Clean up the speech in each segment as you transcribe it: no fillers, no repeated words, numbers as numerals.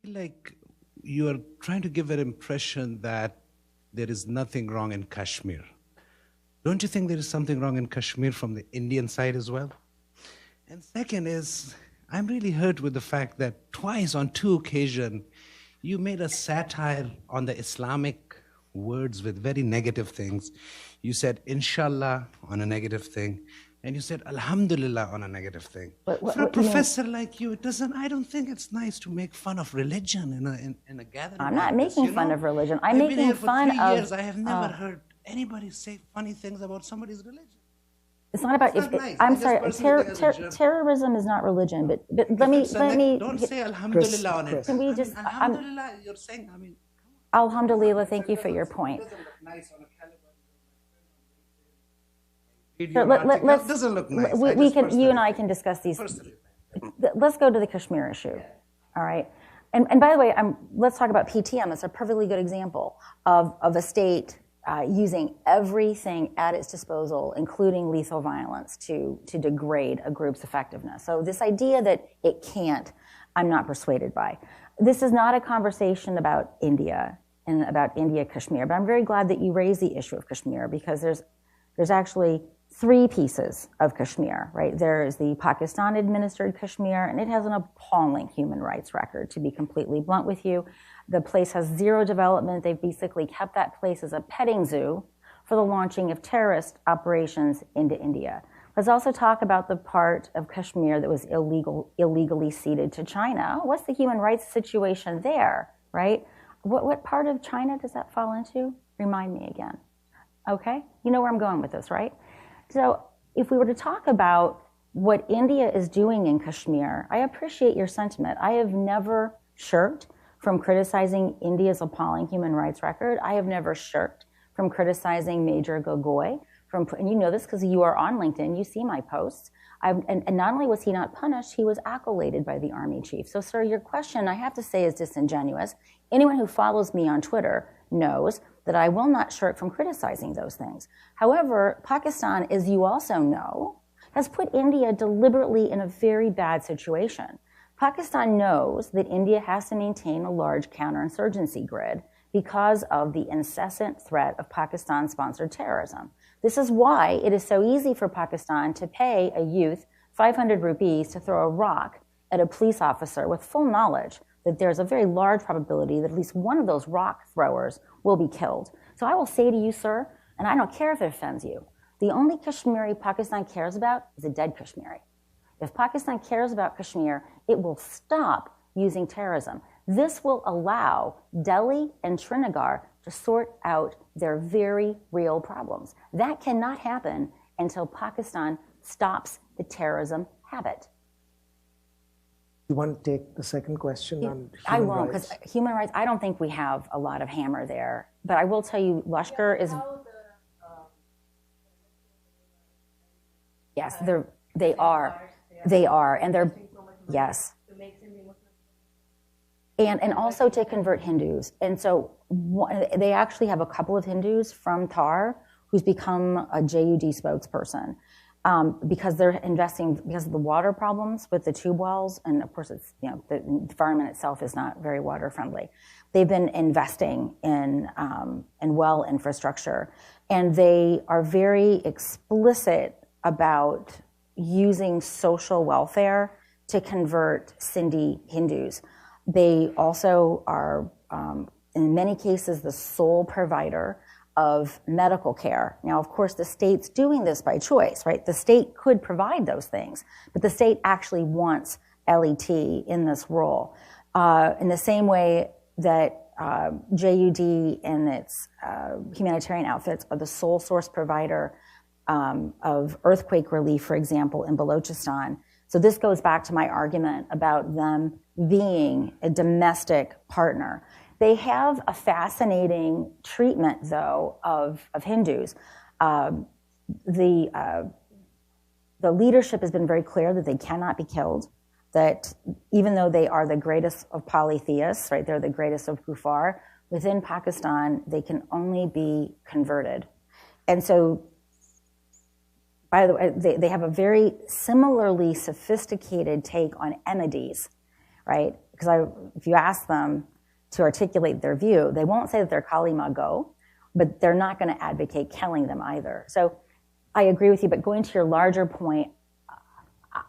feel like you are trying to give an impression that there is nothing wrong in Kashmir. Don't you think there is something wrong in Kashmir from the Indian side as well? And second is, I'm really hurt with the fact that twice on two occasions, you made a satire on the Islamic words with very negative things. You said inshallah on a negative thing, and you said alhamdulillah on a negative thing. For a professor like you, I don't think it's nice to make fun of religion in a gathering. I'm not making fun of religion. I'm making fun of... I've been here for 3 years. I have never heard anybody say funny things about somebody's religion. It's not about... I'm sorry, terrorism is not religion, but let me... Don't say alhamdulillah on it. Can we just... Alhamdulillah, you're saying, Alhamdulillah, thank you for your point. It doesn't look nice on a caliber. Let's, doesn't look nice. You and I can discuss these. Let's go to the Kashmir issue. All right. And by the way, let's talk about PTM. It's a perfectly good example of a state using everything at its disposal, including lethal violence, to degrade a group's effectiveness. So this idea that it can't, I'm not persuaded by. This is not a conversation about India and about India-Kashmir, but I'm very glad that you raised the issue of Kashmir, because there's actually three pieces of Kashmir, right? There is the Pakistan-administered Kashmir, and it has an appalling human rights record, to be completely blunt with you. The place has zero development. They've basically kept that place as a petting zoo for the launching of terrorist operations into India. Let's also talk about the part of Kashmir that was illegally ceded to China. What's the human rights situation there, right? What part of China does that fall into? Remind me again. Okay, you know where I'm going with this, right? So if we were to talk about what India is doing in Kashmir, I appreciate your sentiment. I have never shirked from criticizing India's appalling human rights record. I have never shirked from criticizing Major Gogoi. And you know this because you are on LinkedIn, you see my posts. And not only was he not punished, he was accoladed by the army chief. So sir, your question, I have to say, is disingenuous. Anyone who follows me on Twitter knows that I will not shirk from criticizing those things. However, Pakistan, as you also know, has put India deliberately in a very bad situation. Pakistan knows that India has to maintain a large counterinsurgency grid because of the incessant threat of Pakistan-sponsored terrorism. This is why it is so easy for Pakistan to pay a youth 500 rupees to throw a rock at a police officer with full knowledge that there's a very large probability that at least one of those rock throwers will be killed. So I will say to you, sir, and I don't care if it offends you, the only Kashmiri Pakistan cares about is a dead Kashmiri. If Pakistan cares about Kashmir, it will stop using terrorism. This will allow Delhi and Srinagar to sort out their very real problems. That cannot happen until Pakistan stops the terrorism habit. You want to take the second question on human rights? I won't, because human rights, I don't think we have a lot of hammer there. But I will tell you, Lashkar is... Yes, they are. They are, and they're... Yes. And also to convert Hindus. And so they actually have a couple of Hindus from Tar who's become a JUD spokesperson. Because they're investing, because of the water problems with the tube wells, and of course it's, you know, the environment itself is not very water friendly. They've been investing in well infrastructure, and they are very explicit about using social welfare to convert Sindhi Hindus. They also are, in many cases, the sole provider of medical care. Now, of course, the state's doing this by choice, right? The state could provide those things, but the state actually wants LET in this role. In the same way that JUD and its humanitarian outfits are the sole source provider of earthquake relief, for example, in Balochistan. So this goes back to my argument about them being a domestic partner. They have a fascinating treatment, though, of Hindus. The leadership has been very clear that they cannot be killed, that even though they are the greatest of polytheists, right, they're the greatest of kuffar, within Pakistan, they can only be converted. And so, by the way, they have a very similarly sophisticated take on Ahmadis, right? Because if you ask them to articulate their view, they won't say that they're Kali Ma Go, but they're not going to advocate killing them either. So I agree with you, but going to your larger point,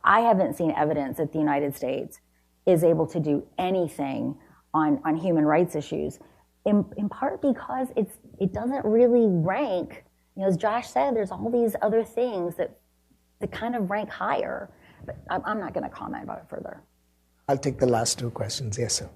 I haven't seen evidence that the United States is able to do anything on human rights issues, in part because it doesn't really rank. You know, as Josh said, there's all these other things that kind of rank higher. But I'm not going to comment about it further. I'll take the last two questions. Yes, sir.